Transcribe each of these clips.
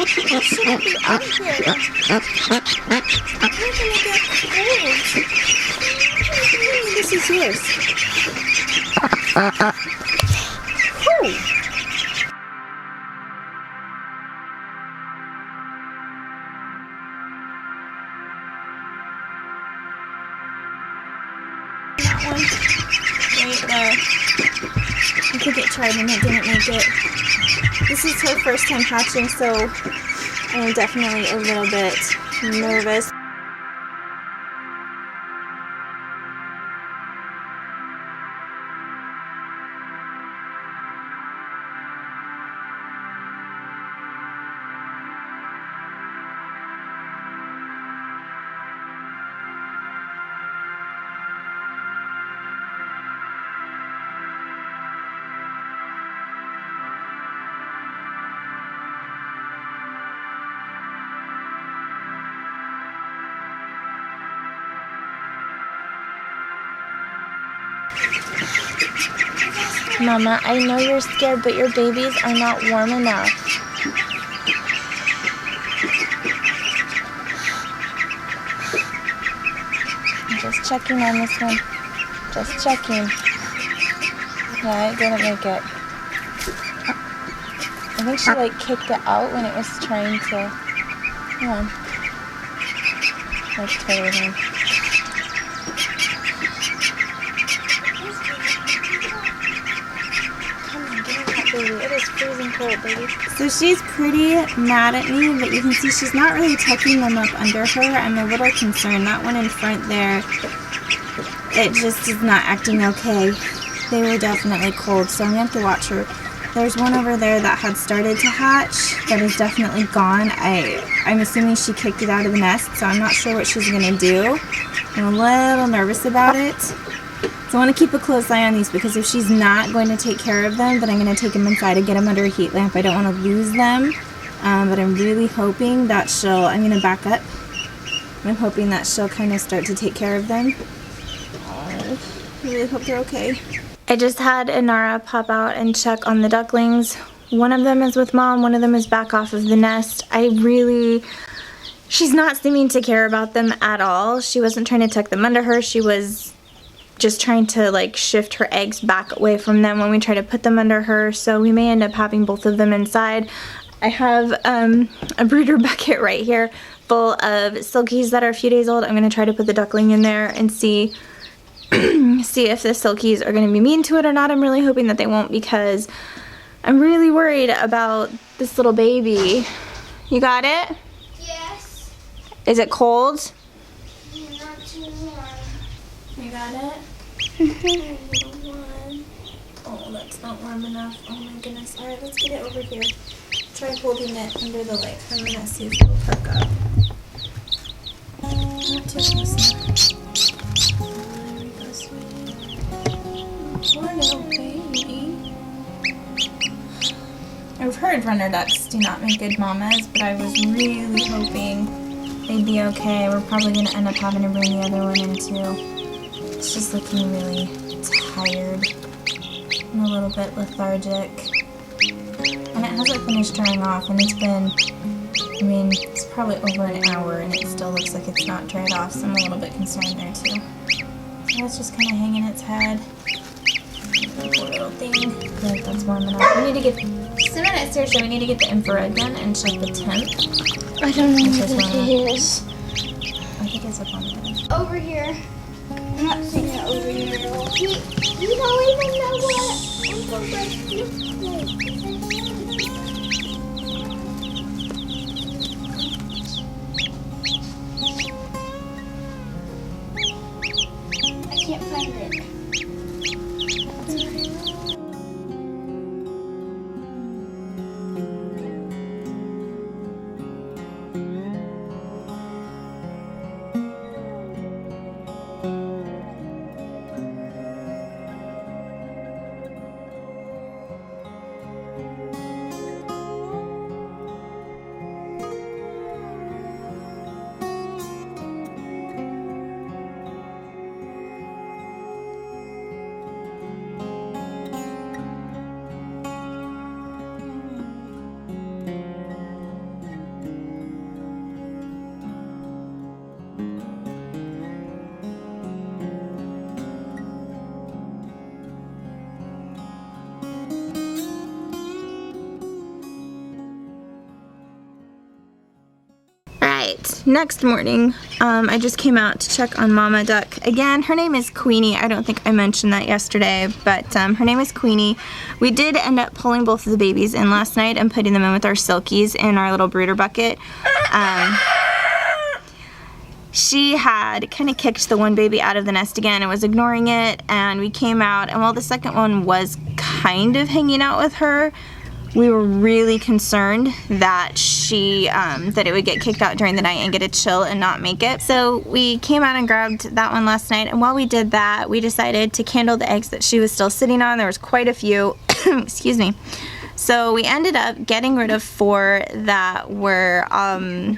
shouldn't be up here. We're gonna get cold. This is yours. Oh. That one right there. I think it tried and it didn't make it. This is her first time hatching, so I am definitely a little bit nervous. Mama, I know you're scared, but your babies are not warm enough. I'm just checking on this one. Just checking. Yeah, it didn't make it. I think she like kicked it out when it was trying to. Come on. Let's try it again. It is freezing cold, baby. So she's pretty mad at me, but you can see she's not really tucking them up under her. I'm a little concerned. That one in front there, it just is not acting okay. They were definitely cold, so I'm going to have to watch her. There's one over there that had started to hatch that is definitely gone. I'm assuming she kicked it out of the nest, so I'm not sure what she's going to do. I'm a little nervous about it. So I want to keep a close eye on these because if she's not going to take care of them, then I'm going to take them inside and get them under a heat lamp. I don't want to lose them, but I'm really hoping that I'm going to back up. I'm hoping that she'll kind of start to take care of them. I really hope they're okay. I just had Inara pop out and check on the ducklings. One of them is with mom, one of them is back off of the nest. She's not seeming to care about them at all. She wasn't trying to tuck them under her. She was just trying to like shift her eggs back away from them when we try to put them under her, so we may end up having both of them inside. I have a brooder bucket right here full of silkies that are a few days old. I'm going to try to put the duckling in there and see if the silkies are going to be mean to it or not. I'm really hoping that they won't because I'm really worried about this little baby. You got it? Yes. Is it cold? Not too warm. You got it? Little one. Oh, that's not warm enough. Oh my goodness. Alright, let's get it over here. Try holding it under the light for a minute, see if it'll perk up. Not too close. There we go, sweetie. Poor little baby. I've heard runner ducks do not make good mamas, but I was really hoping they'd be okay. We're probably going to end up having to bring the other one in too. It's just looking really tired and a little bit lethargic. And it hasn't finished drying off, and it's been, it's probably over an hour and it still looks like it's not dried off, so I'm a little bit concerned there too. So it's just kind of hanging its head. Poor little thing. Good, that's warm enough. We need to get, just a minute, seriously, we need to get the infrared gun and check the temp. I don't know what it is. I think it's up on there. Over here. I'm not seeing it over here at all. You don't even know what infrared looks like. I can't find it. right, next morning, I just came out to check on Mama Duck. Again, her name is Queenie. I don't think I mentioned that yesterday, but her name is Queenie. We did end up pulling both of the babies in last night and putting them in with our silkies in our little brooder bucket. She had kind of kicked the one baby out of the nest again and was ignoring it, and we came out, and while the second one was kind of hanging out with her, we were really concerned that that it would get kicked out during the night and get a chill and not make it. So we came out and grabbed that one last night, and while we did that, we decided to candle the eggs that she was still sitting on. There was quite a few, excuse me. So we ended up getting rid of 4 that were, I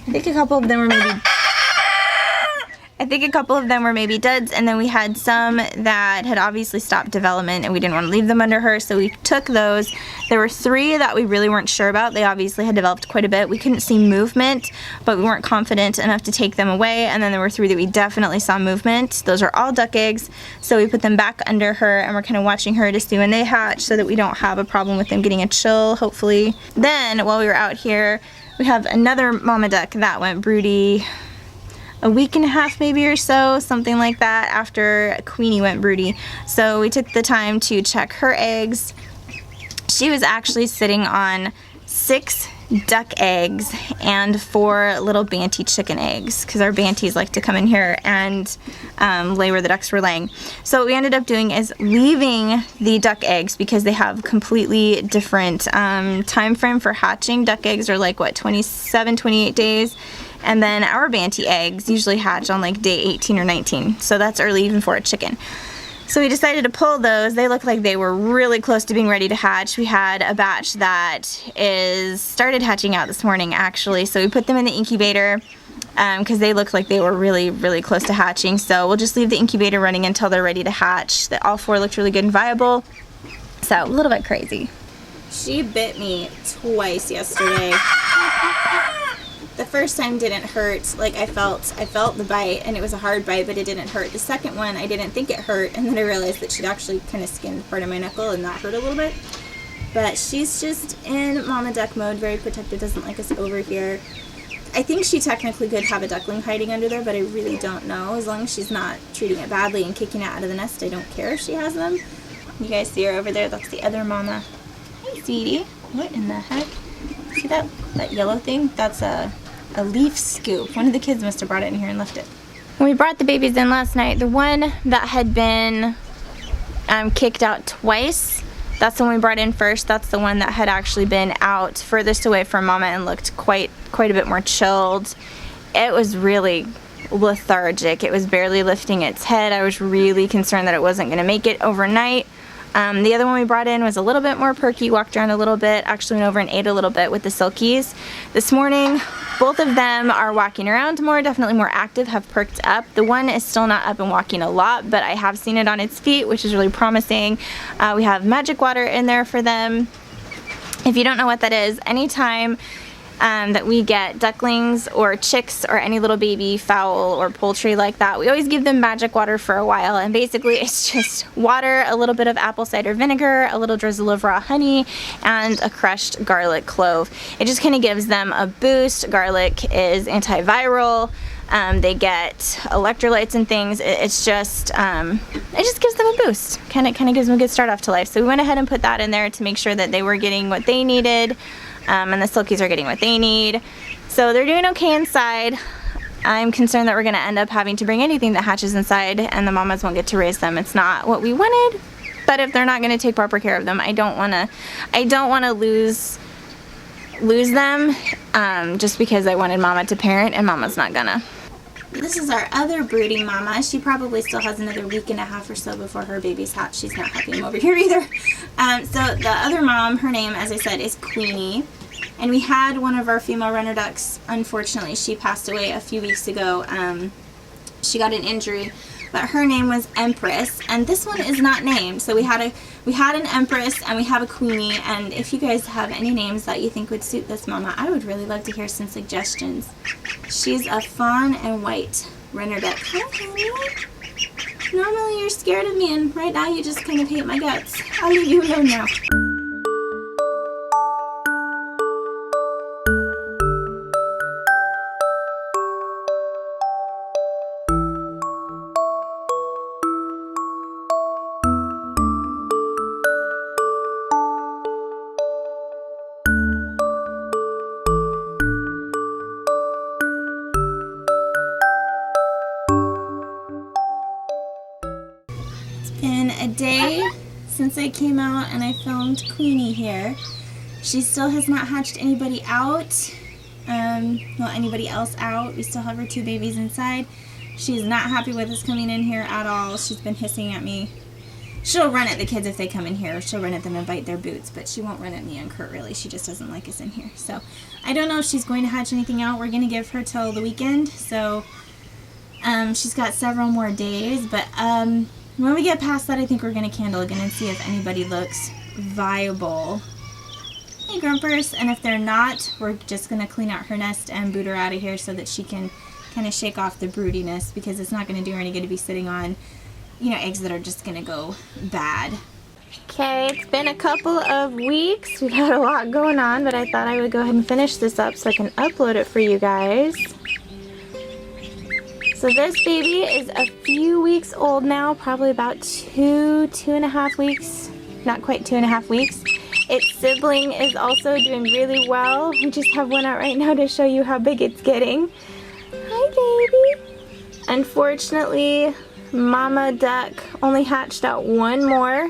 think a couple of them were maybe duds, and then we had some that had obviously stopped development and we didn't want to leave them under her, so we took those. There were 3 that we really weren't sure about. They obviously had developed quite a bit. We couldn't see movement, but we weren't confident enough to take them away, and then there were 3 that we definitely saw movement. Those are all duck eggs, so we put them back under her, and we're kind of watching her to see when they hatch so that we don't have a problem with them getting a chill, hopefully. Then, while we were out here, we have another mama duck that went broody a week and a half maybe or so, something like that, after Queenie went broody. So we took the time to check her eggs. She was actually sitting on 6 duck eggs and 4 little banty chicken eggs, because our banties like to come in here and lay where the ducks were laying. So what we ended up doing is leaving the duck eggs, because they have completely different time frame for hatching. Duck eggs are like, what, 27, 28 days? And then our banty eggs usually hatch on like day 18 or 19. So that's early even for a chicken. So we decided to pull those. They looked like they were really close to being ready to hatch. We had a batch that started hatching out this morning actually. So we put them in the incubator because they looked like they were really, really close to hatching. So we'll just leave the incubator running until they're ready to hatch. All 4 looked really good and viable. So a little bit crazy. She bit me twice yesterday. The first time didn't hurt. Like I felt the bite, and it was a hard bite, but it didn't hurt. The second one, I didn't think it hurt, and then I realized that she'd actually kind of skinned part of my knuckle, and that hurt a little bit. But she's just in mama duck mode, very protective, doesn't like us over here. I think she technically could have a duckling hiding under there, but I really don't know. As long as she's not treating it badly and kicking it out of the nest, I don't care if she has them. You guys see her over there? That's the other mama. Hey, sweetie. What in the heck? See that yellow thing? That's a leaf scoop. One of the kids must have brought it in here and left it. When we brought the babies in last night, the one that had been kicked out twice, that's the one we brought in first. That's the one that had actually been out furthest away from mama and looked quite a bit more chilled. It was really lethargic. It was barely lifting its head. I was really concerned that it wasn't going to make it overnight. The other one we brought in was a little bit more perky, walked around a little bit, actually went over and ate a little bit with the silkies. This morning, both of them are walking around more, definitely more active, have perked up. The one is still not up and walking a lot, but I have seen it on its feet, which is really promising. We have magic water in there for them. If you don't know what that is, anytime that we get ducklings or chicks or any little baby fowl or poultry like that, we always give them magic water for a while, and basically it's just water, a little bit of apple cider vinegar, a little drizzle of raw honey, and a crushed garlic clove. It just kind of gives them a boost. Garlic is antiviral. They get electrolytes and things. It just gives them a boost. Kind of gives them a good start off to life. So we went ahead and put that in there to make sure that they were getting what they needed. And the silkies are getting what they need. So they're doing okay inside. I'm concerned that we're going to end up having to bring anything that hatches inside, and the mamas won't get to raise them. It's not what we wanted, but if they're not going to take proper care of them, I don't want to lose them just because I wanted mama to parent, and mama's not gonna. This is our other brooding mama. She probably still has another week and a half or so before her baby's hatch. She's not happy I'm over here either. So the other mom, her name, as I said, is Queenie. And we had one of our female runner ducks. Unfortunately, she passed away a few weeks ago. She got an injury, but her name was Empress, and this one is not named. So we had an Empress and we have a Queenie, and if you guys have any names that you think would suit this mama, I would really love to hear some suggestions. She's a fawn and white runner duck. Hi, honey. Normally you're scared of me, and right now you just kind of hate my guts. I'll leave you alone now. a day since I came out and I filmed Queenie here. She still has not hatched anybody out. Well, anybody else out. We still have her 2 babies inside. She's not happy with us coming in here at all. She's been hissing at me. She'll run at the kids if they come in here. She'll run at them and bite their boots, but she won't run at me and Kurt, really. She just doesn't like us in here. So I don't know if she's going to hatch anything out. We're going to give her till the weekend. So she's got several more days. But when we get past that, I think we're going to candle again and see if anybody looks viable. Hey, Grumpers. And if they're not, we're just going to clean out her nest and boot her out of here so that she can kind of shake off the broodiness, because it's not going to do her any good to be sitting on, you know, eggs that are just going to go bad. Okay, it's been a couple of weeks. We've had a lot going on, but I thought I would go ahead and finish this up so I can upload it for you guys. So this baby is a few weeks old now, probably about 2.5 weeks, not quite 2.5 weeks. Its sibling is also doing really well. We just have one out right now to show you how big it's getting. Hi, baby. Unfortunately, Mama Duck only hatched out one more,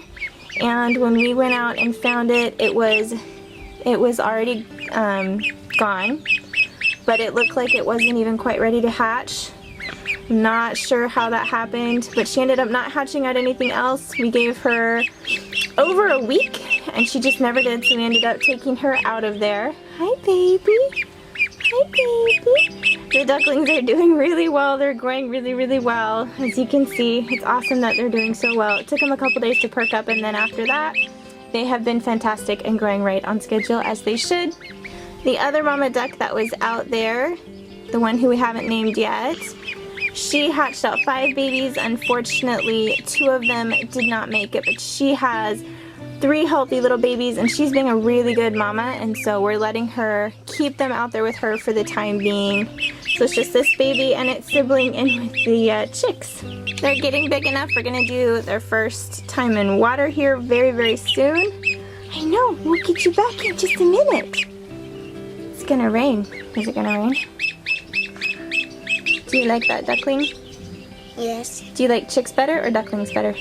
and when we went out and found it, it was already gone, but it looked like it wasn't even quite ready to hatch. Not sure how that happened, but she ended up not hatching out anything else. We gave her over a week, and she just never did, so we ended up taking her out of there. Hi, baby. Hi, baby. The ducklings are doing really well. They're growing really, really well. As you can see, it's awesome that they're doing so well. It took them a couple days to perk up, and then after that, they have been fantastic and growing right on schedule as they should. The other mama duck that was out there, the one who we haven't named yet, she hatched out 5 babies. Unfortunately, 2 of them did not make it, but she has 3 healthy little babies, and she's being a really good mama, and so we're letting her keep them out there with her for the time being. So it's just this baby and its sibling in with the chicks. They're getting big enough. We're going to do their first time in water here very, very soon. I know, we'll get you back in just a minute. It's going to rain. Is it going to rain? Do you like that, duckling? Yes. Do you like chicks better or ducklings better?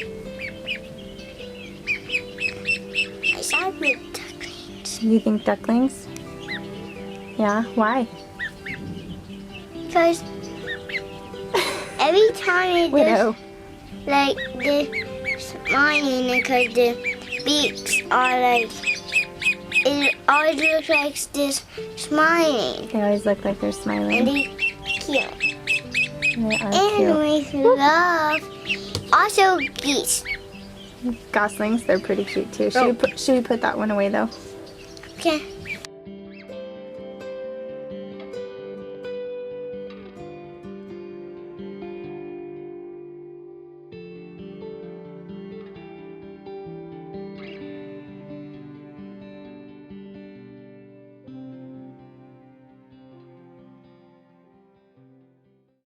I start with ducklings. You think ducklings? Yeah, why? Because every time it Widow. does, like, the smiling, because the beaks are like, it always looks like this smiling. They always look like they're smiling. And they're cute. They are And cute. we love also geese. Goslings, they're pretty cute too. Should we put that one away though? Okay.